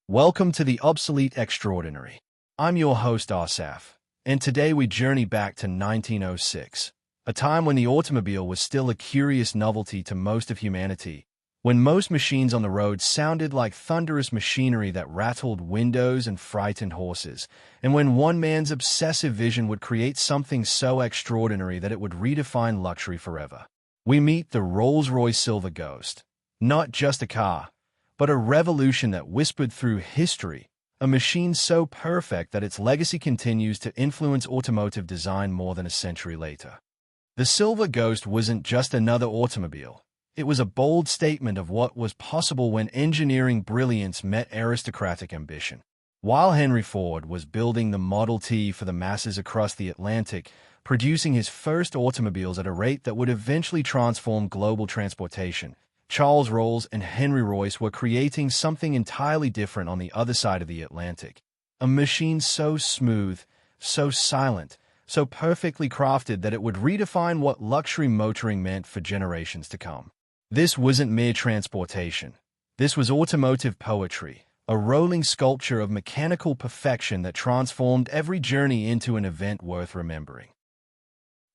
Welcome to the Obsolete Extraordinary. I'm your host, Asaf, and today we journey back to 1906, a time when the automobile was still a curious novelty to most of humanity, when most machines on the road sounded like thunderous machinery that rattled windows and frightened horses, and when one man's obsessive vision would create something so extraordinary that it would redefine luxury forever. We meet the Rolls-Royce Silver Ghost, not just a car, but a revolution that whispered through history, a machine so perfect that its legacy continues to influence automotive design more than a century later. The Silver Ghost wasn't just another automobile. It was a bold statement of what was possible when engineering brilliance met aristocratic ambition. While Henry Ford was building the Model T for the masses across the Atlantic, producing his first automobiles at a rate that would eventually transform global transportation, Charles Rolls and Henry Royce were creating something entirely different on the other side of the Atlantic. A machine so smooth, so silent, so perfectly crafted that it would redefine what luxury motoring meant for generations to come. This wasn't mere transportation. This was automotive poetry, a rolling sculpture of mechanical perfection that transformed every journey into an event worth remembering.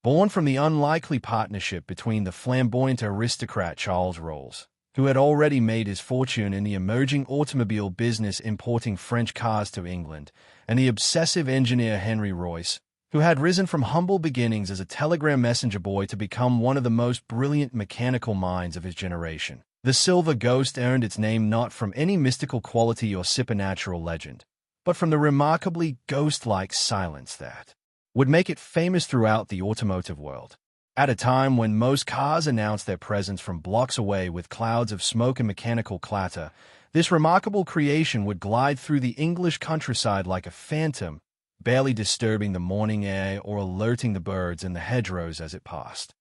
Born from the unlikely partnership between the flamboyant aristocrat Charles Rolls, who had already made his fortune in the emerging automobile business importing French cars to England, and the obsessive engineer Henry Royce, who had risen from humble beginnings as a telegram messenger boy to become one of the most brilliant mechanical minds of his generation. The Silver Ghost earned its name not from any mystical quality or supernatural legend, but from the remarkably ghost-like silence that would make it famous throughout the automotive world. At a time when most cars announced their presence from blocks away with clouds of smoke and mechanical clatter, this remarkable creation would glide through the English countryside like a phantom, barely disturbing the morning air or alerting the birds in the hedgerows as it passed.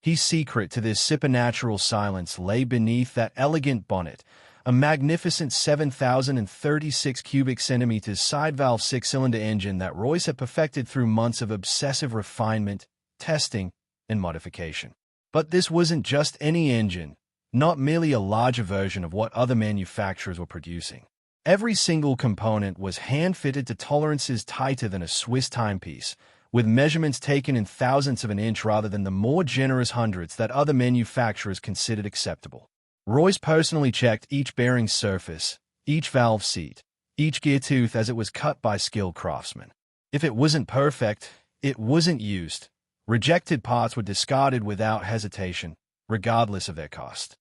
His secret to this supernatural silence lay beneath that elegant bonnet, a magnificent 7,036 cubic centimeters side-valve six-cylinder engine that Royce had perfected through months of obsessive refinement, testing, and modification. But this wasn't just any engine, not merely a larger version of what other manufacturers were producing. Every single component was hand-fitted to tolerances tighter than a Swiss timepiece, with measurements taken in thousandths of an inch rather than the more generous hundredths that other manufacturers considered acceptable. Royce personally checked each bearing surface, each valve seat, each gear tooth as it was cut by skilled craftsmen. If it wasn't perfect, it wasn't used. Rejected parts were discarded without hesitation, regardless of their cost.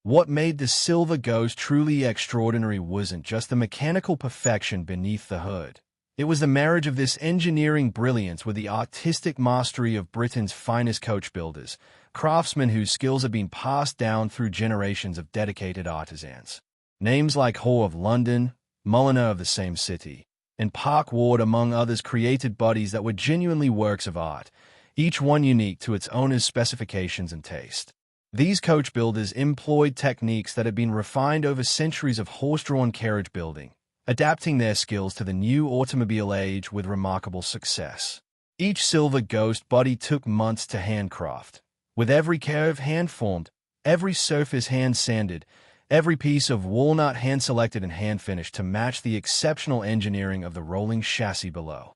What made the Silver Ghost truly extraordinary wasn't just the mechanical perfection beneath the hood. It was the marriage of this engineering brilliance with the artistic mastery of Britain's finest coach builders, craftsmen whose skills have been passed down through generations of dedicated artisans. Names like Hoare of London, Mulliner of the same city, and Park Ward, among others, created bodies that were genuinely works of art, each one unique to its owner's specifications and taste. These coach builders employed techniques that had been refined over centuries of horse-drawn carriage building, adapting their skills to the new automobile age with remarkable success. Each Silver Ghost body took months to handcraft, with every curve hand-formed, every surface hand-sanded, every piece of walnut hand-selected and hand-finished to match the exceptional engineering of the rolling chassis below.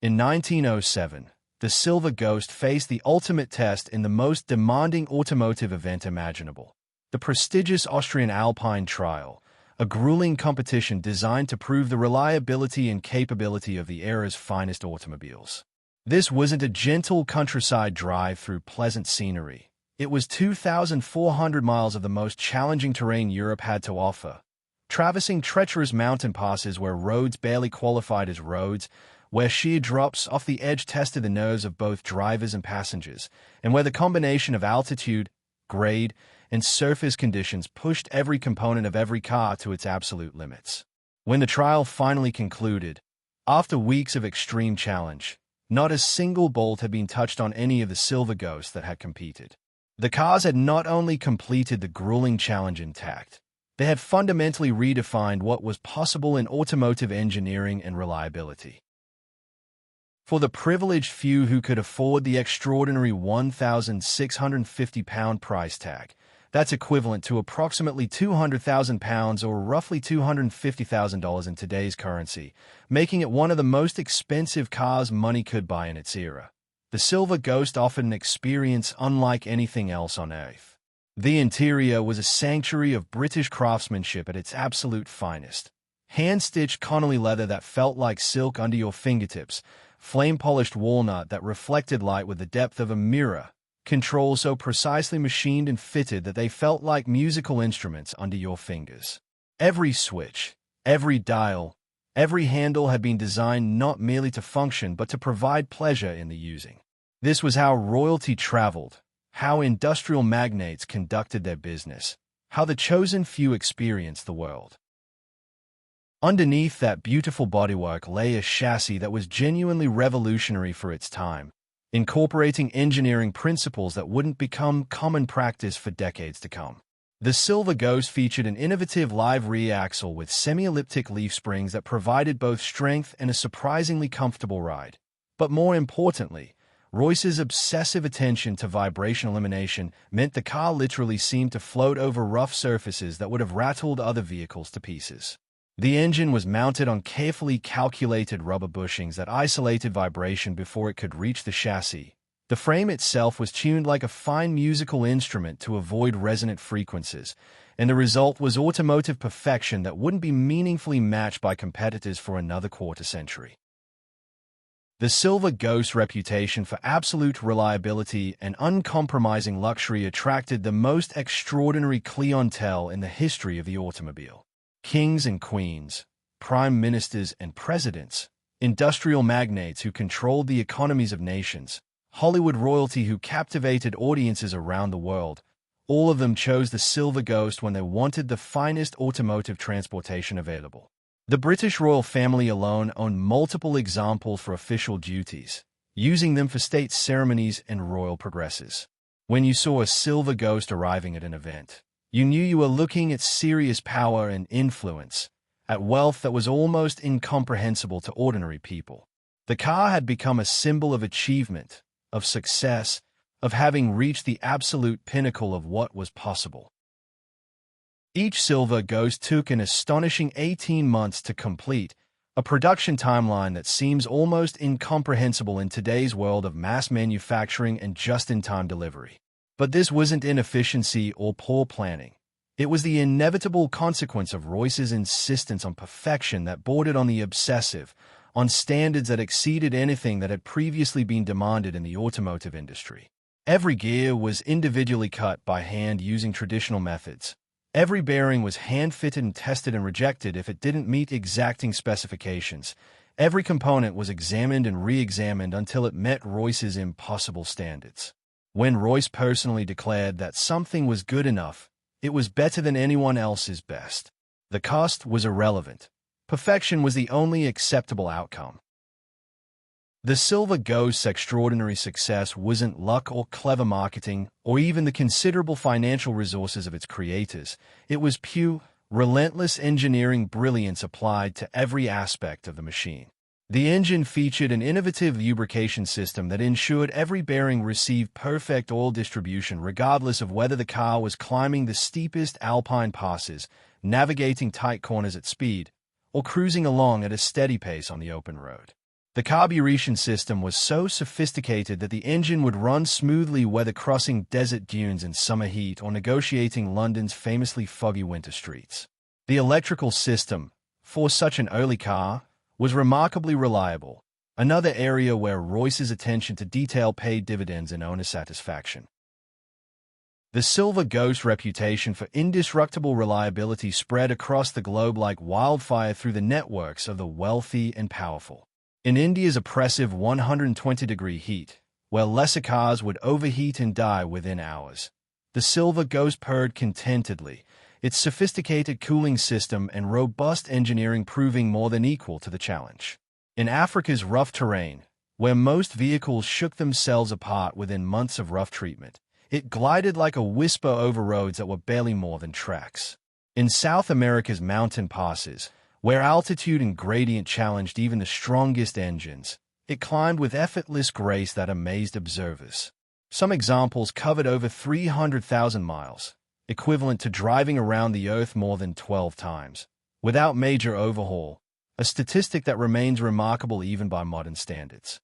In 1907, the Silver Ghost faced the ultimate test in the most demanding automotive event imaginable, the prestigious Austrian Alpine Trial, a grueling competition designed to prove the reliability and capability of the era's finest automobiles. This wasn't a gentle countryside drive through pleasant scenery. It was 2,400 miles of the most challenging terrain Europe had to offer, traversing treacherous mountain passes where roads barely qualified as roads, where sheer drops off the edge tested the nerves of both drivers and passengers, and where the combination of altitude, grade, and surface conditions pushed every component of every car to its absolute limits. When the trial finally concluded, after weeks of extreme challenge, not a single bolt had been touched on any of the Silver Ghosts that had competed. The cars had not only completed the grueling challenge intact, they had fundamentally redefined what was possible in automotive engineering and reliability. For the privileged few who could afford the extraordinary £1,650 price tag, That's equivalent to approximately £200,000 or roughly $250,000 in today's currency, making it one of the most expensive cars money could buy in its era. The Silver Ghost offered an experience unlike anything else on Earth. The interior was a sanctuary of British craftsmanship at its absolute finest. Hand-stitched Connolly leather that felt like silk under your fingertips, flame-polished walnut that reflected light with the depth of a mirror, controls so precisely machined and fitted that they felt like musical instruments under your fingers. Every switch, every dial, every handle had been designed not merely to function but to provide pleasure in the using. This was how royalty traveled, how industrial magnates conducted their business, how the chosen few experienced the world. Underneath that beautiful bodywork lay a chassis that was genuinely revolutionary for its time, incorporating engineering principles that wouldn't become common practice for decades to come. The Silver Ghost featured an innovative live rear axle with semi-elliptic leaf springs that provided both strength and a surprisingly comfortable ride. But more importantly, Royce's obsessive attention to vibration elimination meant the car literally seemed to float over rough surfaces that would have rattled other vehicles to pieces. The engine was mounted on carefully calculated rubber bushings that isolated vibration before it could reach the chassis. The frame itself was tuned like a fine musical instrument to avoid resonant frequencies, and the result was automotive perfection that wouldn't be meaningfully matched by competitors for another quarter-century. The Silver Ghost's reputation for absolute reliability and uncompromising luxury attracted the most extraordinary clientele in the history of the automobile. Kings and queens, prime ministers and presidents, industrial magnates who controlled the economies of nations, Hollywood royalty who captivated audiences around the world, all of them chose the Silver Ghost when they wanted the finest automotive transportation available. The British royal family alone owned multiple examples for official duties, using them for state ceremonies and royal progresses. When you saw a Silver Ghost arriving at an event, you knew you were looking at serious power and influence, at wealth that was almost incomprehensible to ordinary people. The car had become a symbol of achievement, of success, of having reached the absolute pinnacle of what was possible. Each Silver Ghost took an astonishing 18 months to complete, a production timeline that seems almost incomprehensible in today's world of mass manufacturing and just-in-time delivery. But this wasn't inefficiency or poor planning. It was the inevitable consequence of Royce's insistence on perfection that bordered on the obsessive, on standards that exceeded anything that had previously been demanded in the automotive industry. Every gear was individually cut by hand using traditional methods. Every bearing was hand-fitted and tested and rejected if it didn't meet exacting specifications. Every component was examined and re-examined until it met Royce's impossible standards. When Royce personally declared that something was good enough, it was better than anyone else's best. The cost was irrelevant. Perfection was the only acceptable outcome. The Silver Ghost's extraordinary success wasn't luck or clever marketing or even the considerable financial resources of its creators. It was pure, relentless engineering brilliance applied to every aspect of the machine. The engine featured an innovative lubrication system that ensured every bearing received perfect oil distribution regardless of whether the car was climbing the steepest alpine passes, navigating tight corners at speed, or cruising along at a steady pace on the open road. The carburation system was so sophisticated that the engine would run smoothly whether crossing desert dunes in summer heat or negotiating London's famously foggy winter streets. The electrical system, for such an early car, was remarkably reliable, another area where Royce's attention to detail paid dividends in owner satisfaction. The Silver Ghost's reputation for indestructible reliability spread across the globe like wildfire through the networks of the wealthy and powerful. In India's oppressive 120-degree heat, where lesser cars would overheat and die within hours, the Silver Ghost purred contentedly, its sophisticated cooling system and robust engineering proving more than equal to the challenge. In Africa's rough terrain, where most vehicles shook themselves apart within months of rough treatment, it glided like a whisper over roads that were barely more than tracks. In South America's mountain passes, where altitude and gradient challenged even the strongest engines, it climbed with effortless grace that amazed observers. Some examples covered over 300,000 miles, equivalent to driving around the Earth more than 12 times, without major overhaul, a statistic that remains remarkable even by modern standards.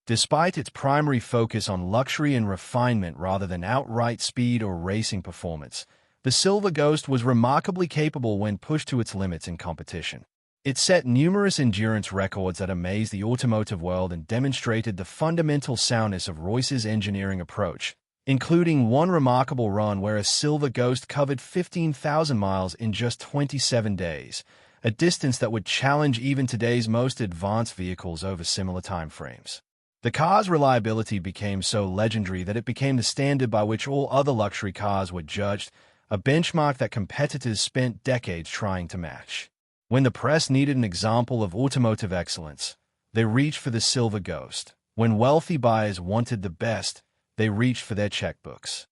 Despite its primary focus on luxury and refinement rather than outright speed or racing performance, the Silver Ghost was remarkably capable when pushed to its limits in competition. It set numerous endurance records that amazed the automotive world and demonstrated the fundamental soundness of Royce's engineering approach, including one remarkable run where a Silver Ghost covered 15,000 miles in just 27 days, a distance that would challenge even today's most advanced vehicles over similar timeframes. The car's reliability became so legendary that it became the standard by which all other luxury cars were judged, a benchmark that competitors spent decades trying to match. When the press needed an example of automotive excellence, they reached for the Silver Ghost. When wealthy buyers wanted the best, they reached for their checkbooks.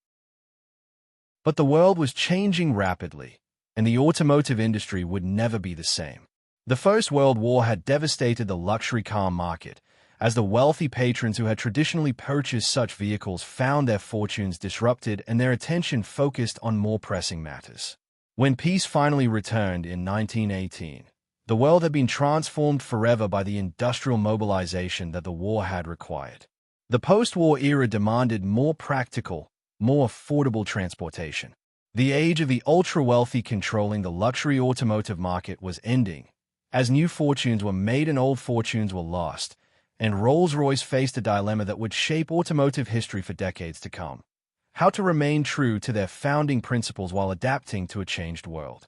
But the world was changing rapidly, and the automotive industry would never be the same. The First World War had devastated the luxury car market, as the wealthy patrons who had traditionally purchased such vehicles found their fortunes disrupted and their attention focused on more pressing matters. When peace finally returned in 1918, the world had been transformed forever by the industrial mobilization that the war had required. The post-war era demanded more practical, more affordable transportation. The age of the ultra-wealthy controlling the luxury automotive market was ending, as new fortunes were made and old fortunes were lost, and Rolls-Royce faced a dilemma that would shape automotive history for decades to come: how to remain true to their founding principles while adapting to a changed world.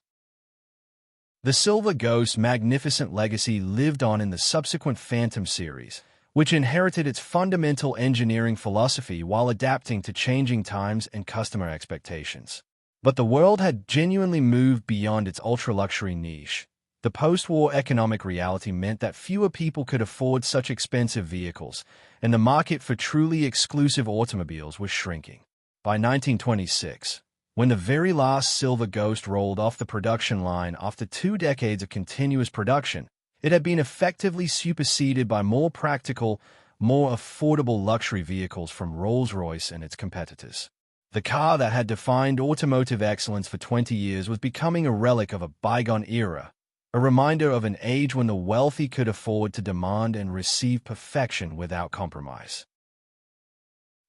The Silver Ghost's magnificent legacy lived on in the subsequent Phantom series, which inherited its fundamental engineering philosophy while adapting to changing times and customer expectations. But the world had genuinely moved beyond its ultra-luxury niche. The post-war economic reality meant that fewer people could afford such expensive vehicles, and the market for truly exclusive automobiles was shrinking. By 1926, when the very last Silver Ghost rolled off the production line after 2 decades of continuous production, it had been effectively superseded by more practical, more affordable luxury vehicles from Rolls-Royce and its competitors. The car that had defined automotive excellence for 20 years was becoming a relic of a bygone era, a reminder of an age when the wealthy could afford to demand and receive perfection without compromise.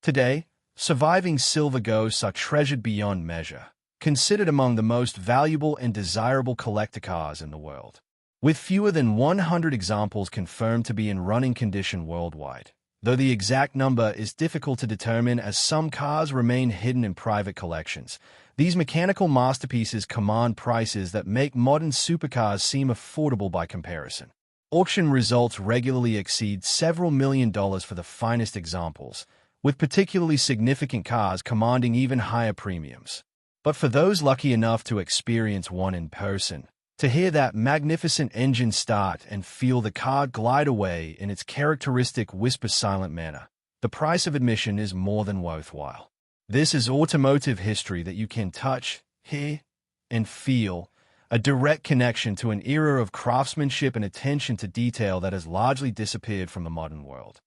Today, surviving Silver Ghosts are treasured beyond measure, considered among the most valuable and desirable collector cars in the world. With fewer than 100 examples confirmed to be in running condition worldwide, though the exact number is difficult to determine as some cars remain hidden in private collections, these mechanical masterpieces command prices that make modern supercars seem affordable by comparison. Auction results regularly exceed several $1,000,000 for the finest examples, with particularly significant cars commanding even higher premiums. But for those lucky enough to experience one in person, to hear that magnificent engine start and feel the car glide away in its characteristic whisper-silent manner, the price of admission is more than worthwhile. This is automotive history that you can touch, hear, and feel, a direct connection to an era of craftsmanship and attention to detail that has largely disappeared from the modern world.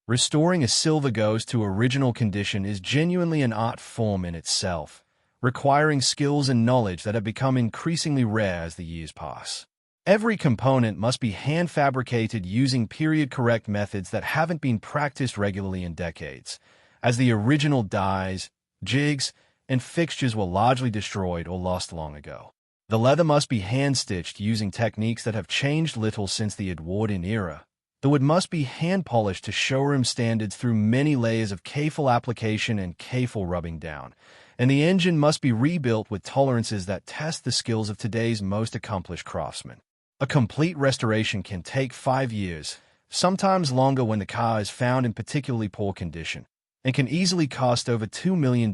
Restoring a Silver Ghost to original condition is genuinely an art form in itself, requiring skills and knowledge that have become increasingly rare as the years pass. Every component must be hand-fabricated using period-correct methods that haven't been practiced regularly in decades, as the original dies, jigs, and fixtures were largely destroyed or lost long ago. The leather must be hand-stitched using techniques that have changed little since the Edwardian era, though it must be hand-polished to showroom standards through many layers of careful application and careful rubbing down, and the engine must be rebuilt with tolerances that test the skills of today's most accomplished craftsmen. A complete restoration can take 5 years, sometimes longer when the car is found in particularly poor condition, and can easily cost over $2 million,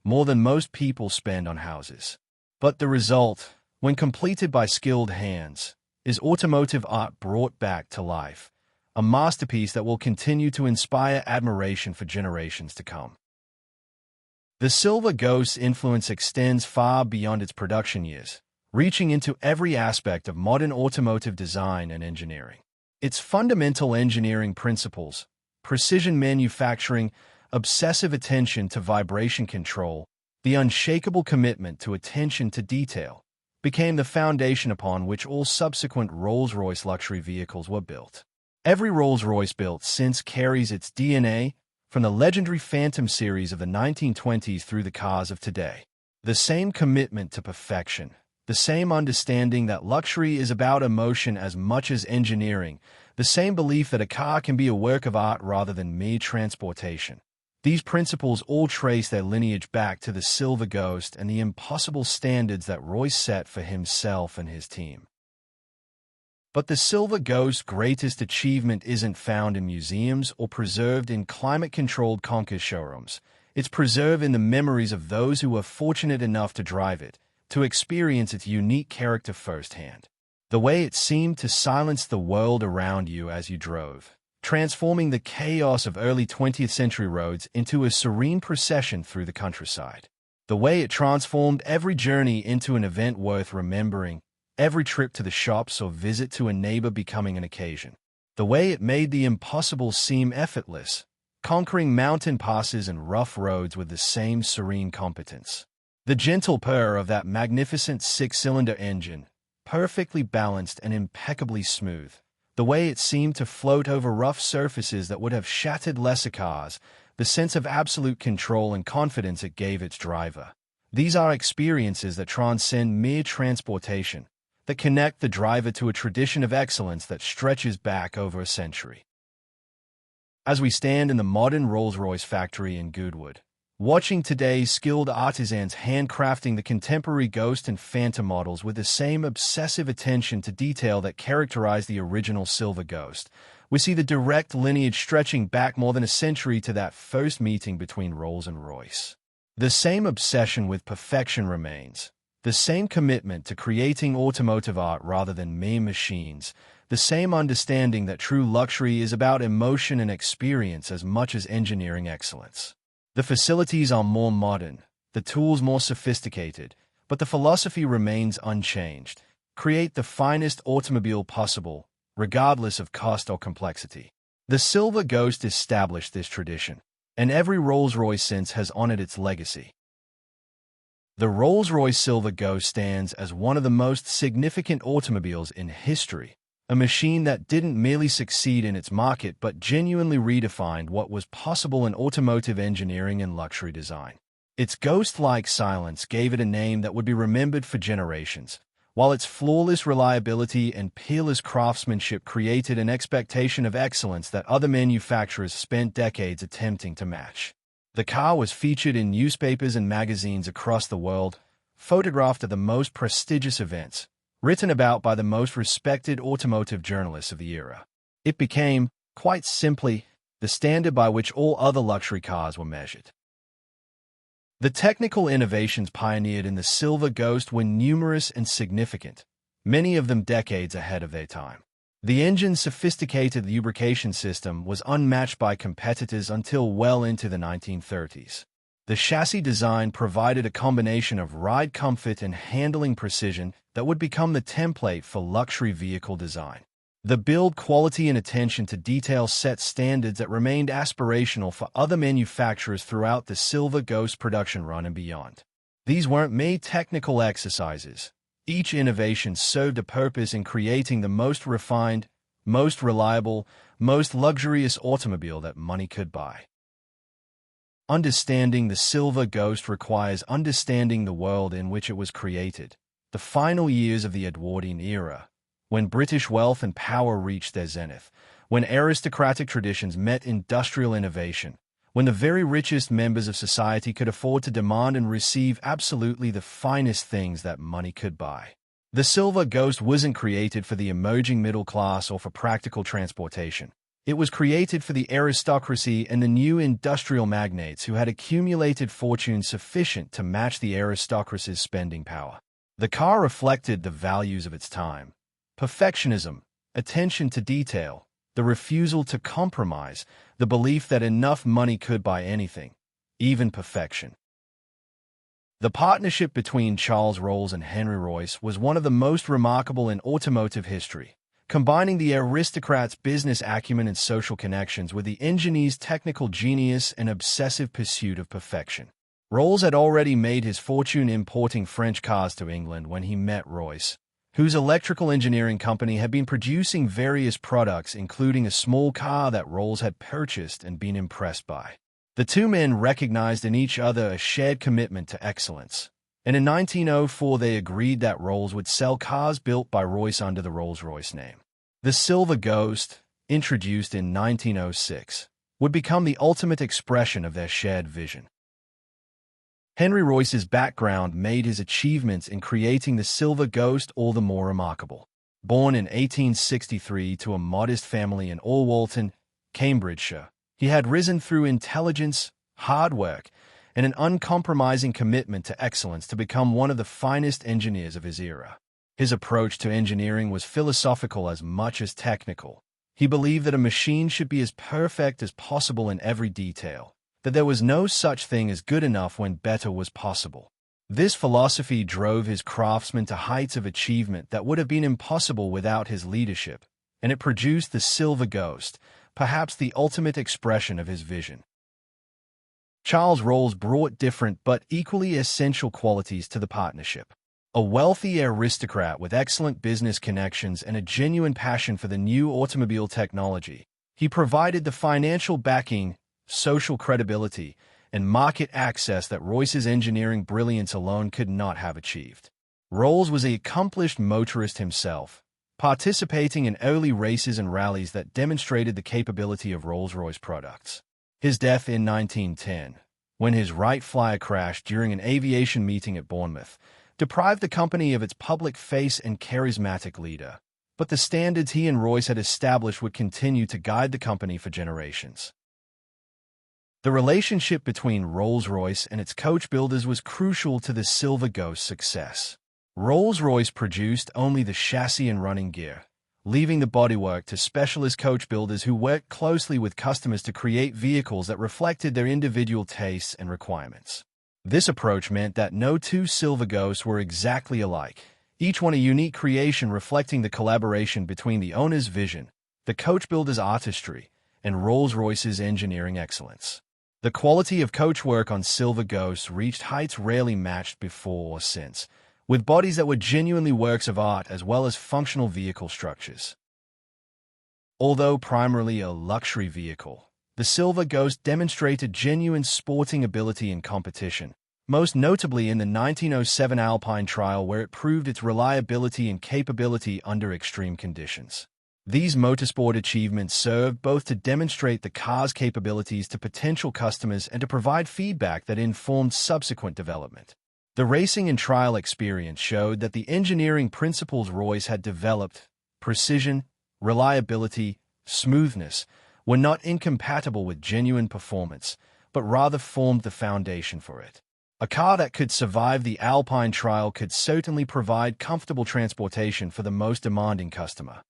more than most people spend on houses. But the result, when completed by skilled hands, is automotive art brought back to life, a masterpiece that will continue to inspire admiration for generations to come. The Silver Ghost's influence extends far beyond its production years, reaching into every aspect of modern automotive design and engineering. Its fundamental engineering principles, precision manufacturing, obsessive attention to vibration control, the unshakable commitment to attention to detail, became the foundation upon which all subsequent Rolls-Royce luxury vehicles were built. Every Rolls-Royce built since carries its DNA, from the legendary Phantom series of the 1920s through the cars of today. The same commitment to perfection, the same understanding that luxury is about emotion as much as engineering, the same belief that a car can be a work of art rather than mere transportation. These principles all trace their lineage back to the Silver Ghost and the impossible standards that Royce set for himself and his team. But the Silver Ghost's greatest achievement isn't found in museums or preserved in climate-controlled Concours showrooms. It's preserved in the memories of those who were fortunate enough to drive it, to experience its unique character firsthand. The way it seemed to silence the world around you as you drove, transforming the chaos of early 20th century roads into a serene procession through the countryside. The way it transformed every journey into an event worth remembering, every trip to the shops or visit to a neighbor becoming an occasion. The way it made the impossible seem effortless, conquering mountain passes and rough roads with the same serene competence. The gentle purr of that magnificent six-cylinder engine, perfectly balanced and impeccably smooth. The way it seemed to float over rough surfaces that would have shattered lesser cars, the sense of absolute control and confidence it gave its driver. These are experiences that transcend mere transportation, that connect the driver to a tradition of excellence that stretches back over a century. As we stand in the modern Rolls-Royce factory in Goodwood, watching today's skilled artisans handcrafting the contemporary Ghost and Phantom models with the same obsessive attention to detail that characterized the original Silver Ghost, we see the direct lineage stretching back more than a century to that first meeting between Rolls and Royce. The same obsession with perfection remains, the same commitment to creating automotive art rather than mere machines, the same understanding that true luxury is about emotion and experience as much as engineering excellence. The facilities are more modern, the tools more sophisticated, but the philosophy remains unchanged. Create the finest automobile possible, regardless of cost or complexity. The Silver Ghost established this tradition, and every Rolls-Royce since has honored its legacy. The Rolls-Royce Silver Ghost stands as one of the most significant automobiles in history, a machine that didn't merely succeed in its market but genuinely redefined what was possible in automotive engineering and luxury design. Its ghost-like silence gave it a name that would be remembered for generations, while its flawless reliability and peerless craftsmanship created an expectation of excellence that other manufacturers spent decades attempting to match. The car was featured in newspapers and magazines across the world, photographed at the most prestigious events, written about by the most respected automotive journalists of the era. It became, quite simply, the standard by which all other luxury cars were measured. The technical innovations pioneered in the Silver Ghost were numerous and significant, many of them decades ahead of their time. The engine's sophisticated lubrication system was unmatched by competitors until well into the 1930s. The chassis design provided a combination of ride comfort and handling precision that would become the template for luxury vehicle design. The build quality and attention to detail set standards that remained aspirational for other manufacturers throughout the Silver Ghost production run and beyond. These weren't mere technical exercises. Each innovation served a purpose in creating the most refined, most reliable, most luxurious automobile that money could buy. Understanding the Silver Ghost requires understanding the world in which it was created, the final years of the Edwardian era, when British wealth and power reached their zenith, when aristocratic traditions met industrial innovation, when the very richest members of society could afford to demand and receive absolutely the finest things that money could buy. The Silver Ghost wasn't created for the emerging middle class or for practical transportation. It was created for the aristocracy and the new industrial magnates who had accumulated fortunes sufficient to match the aristocracy's spending power. The car reflected the values of its time: perfectionism, attention to detail, the refusal to compromise, the belief that enough money could buy anything, even perfection. The partnership between Charles Rolls and Henry Royce was one of the most remarkable in automotive history. combining the aristocrat's business acumen and social connections with the engineer's technical genius and obsessive pursuit of perfection. Rolls had already made his fortune importing French cars to England when he met Royce, whose electrical engineering company had been producing various products, including a small car that Rolls had purchased and been impressed by. The two men recognized in each other a shared commitment to excellence, and in 1904 they agreed that Rolls would sell cars built by Royce under the Rolls-Royce name. The Silver Ghost, introduced in 1906, would become the ultimate expression of their shared vision. Henry Royce's background made his achievements in creating the Silver Ghost all the more remarkable. Born in 1863 to a modest family in Orwalton, Cambridgeshire, he had risen through intelligence, hard work, and an uncompromising commitment to excellence to become one of the finest engineers of his era. His approach to engineering was philosophical as much as technical. He believed that a machine should be as perfect as possible in every detail, that there was no such thing as good enough when better was possible. This philosophy drove his craftsmen to heights of achievement that would have been impossible without his leadership, and it produced the Silver Ghost, perhaps the ultimate expression of his vision. Charles Rolls brought different but equally essential qualities to the partnership. A wealthy aristocrat with excellent business connections and a genuine passion for the new automobile technology, he provided the financial backing, social credibility, and market access that Royce's engineering brilliance alone could not have achieved. Rolls was an accomplished motorist himself, participating in early races and rallies that demonstrated the capability of Rolls-Royce products. His death in 1910, when his Wright Flyer crashed during an aviation meeting at Bournemouth, deprived the company of its public face and charismatic leader, but the standards he and Royce had established would continue to guide the company for generations. The relationship between Rolls-Royce and its coach builders was crucial to the Silver Ghost's success. Rolls-Royce produced only the chassis and running gear, leaving the bodywork to specialist coach builders who worked closely with customers to create vehicles that reflected their individual tastes and requirements. This approach meant that no two Silver Ghosts were exactly alike, each one a unique creation reflecting the collaboration between the owner's vision, the coach builder's artistry, and Rolls-Royce's engineering excellence. The quality of coach work on Silver Ghosts reached heights rarely matched before or since, with bodies that were genuinely works of art as well as functional vehicle structures. Although primarily a luxury vehicle, the Silver Ghost demonstrated genuine sporting ability in competition, most notably in the 1907 Alpine trial where it proved its reliability and capability under extreme conditions. These motorsport achievements served both to demonstrate the car's capabilities to potential customers and to provide feedback that informed subsequent development. The racing and trial experience showed that the engineering principles Royce had developed, precision, reliability, smoothness, were not incompatible with genuine performance, but rather formed the foundation for it. A car that could survive the Alpine trial could certainly provide comfortable transportation for the most demanding customer.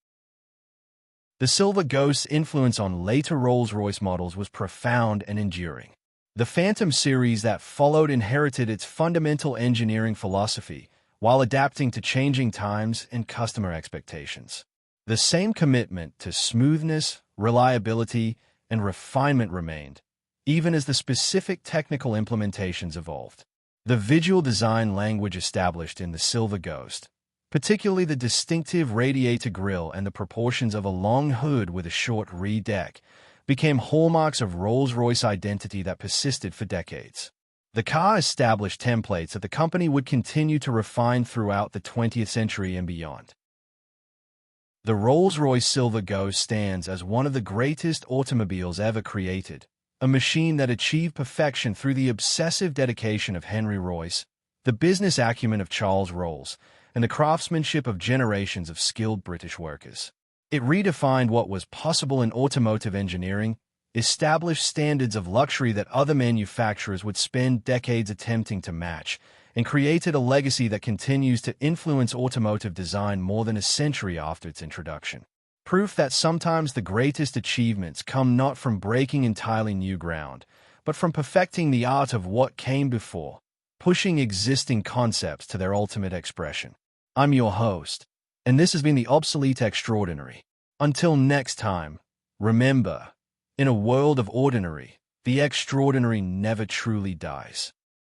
The Silver Ghost's influence on later Rolls-Royce models was profound and enduring. The Phantom series that followed inherited its fundamental engineering philosophy while adapting to changing times and customer expectations. The same commitment to smoothness, reliability, and refinement remained, even as the specific technical implementations evolved. The visual design language established in the Silver Ghost, particularly the distinctive radiator grille and the proportions of a long hood with a short rear deck, became hallmarks of Rolls-Royce identity that persisted for decades. The car established templates that the company would continue to refine throughout the 20th century and beyond. The Rolls-Royce Silver Ghost stands as one of the greatest automobiles ever created, a machine that achieved perfection through the obsessive dedication of Henry Royce, the business acumen of Charles Rolls, and the craftsmanship of generations of skilled British workers. It redefined what was possible in automotive engineering, established standards of luxury that other manufacturers would spend decades attempting to match, and created a legacy that continues to influence automotive design more than a century after its introduction. Proof that sometimes the greatest achievements come not from breaking entirely new ground, but from perfecting the art of what came before, pushing existing concepts to their ultimate expression. I'm your host, And this has been the Obsolete Extraordinary. Until next time, remember, in a world of ordinary, the extraordinary never truly dies.